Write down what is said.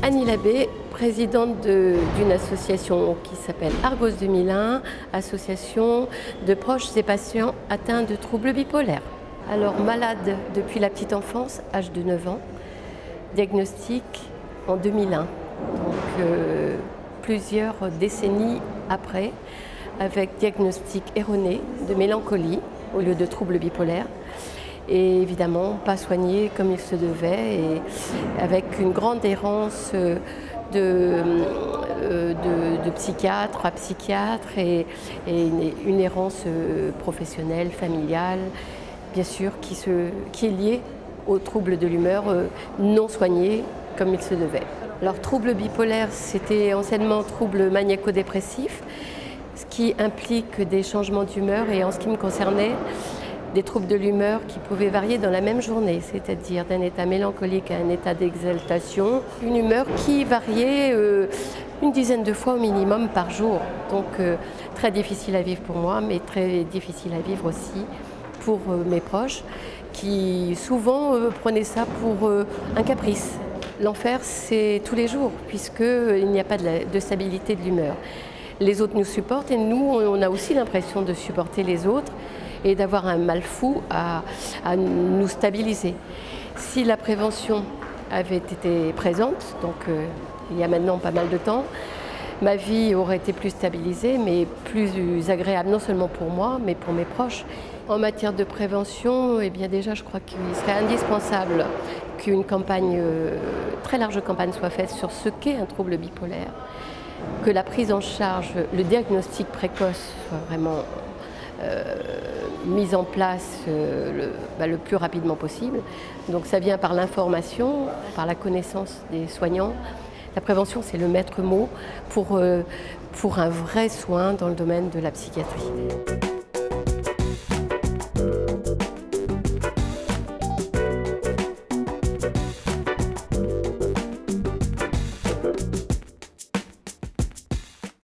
Annie Labbé, présidente d'une association qui s'appelle Argos 2001, association de proches et patients atteints de troubles bipolaires. Alors malade depuis la petite enfance, âge de 9 ans, diagnostic en 2001, donc plusieurs décennies après, avec diagnostic erroné de mélancolie au lieu de troubles bipolaires. Et évidemment pas soigné comme il se devait, et avec une grande errance de psychiatre à psychiatre et une errance professionnelle, familiale, bien sûr, qui est liée aux troubles de l'humeur non soignés comme il se devait. Alors, trouble bipolaire, c'était anciennement trouble maniaco-dépressif, ce qui implique des changements d'humeur, et en ce qui me concernait, des troubles de l'humeur qui pouvaient varier dans la même journée, c'est-à-dire d'un état mélancolique à un état d'exaltation, une humeur qui variait une dizaine de fois au minimum par jour. Donc très difficile à vivre pour moi, mais très difficile à vivre aussi pour mes proches, qui souvent prenaient ça pour un caprice. L'enfer, c'est tous les jours, puisqu'il n'y a pas de stabilité de l'humeur. Les autres nous supportent et nous, on a aussi l'impression de supporter les autres et d'avoir un mal fou à nous stabiliser. Si la prévention avait été présente, donc il y a maintenant pas mal de temps, ma vie aurait été plus stabilisée, mais plus agréable, non seulement pour moi, mais pour mes proches. En matière de prévention, eh bien déjà, je crois qu'il serait indispensable qu'une campagne, très large campagne soit faite sur ce qu'est un trouble bipolaire, que la prise en charge, le diagnostic précoce soit vraiment mise en place le plus rapidement possible. Donc ça vient par l'information, par la connaissance des soignants. La prévention, c'est le maître mot pour un vrai soin dans le domaine de la psychiatrie.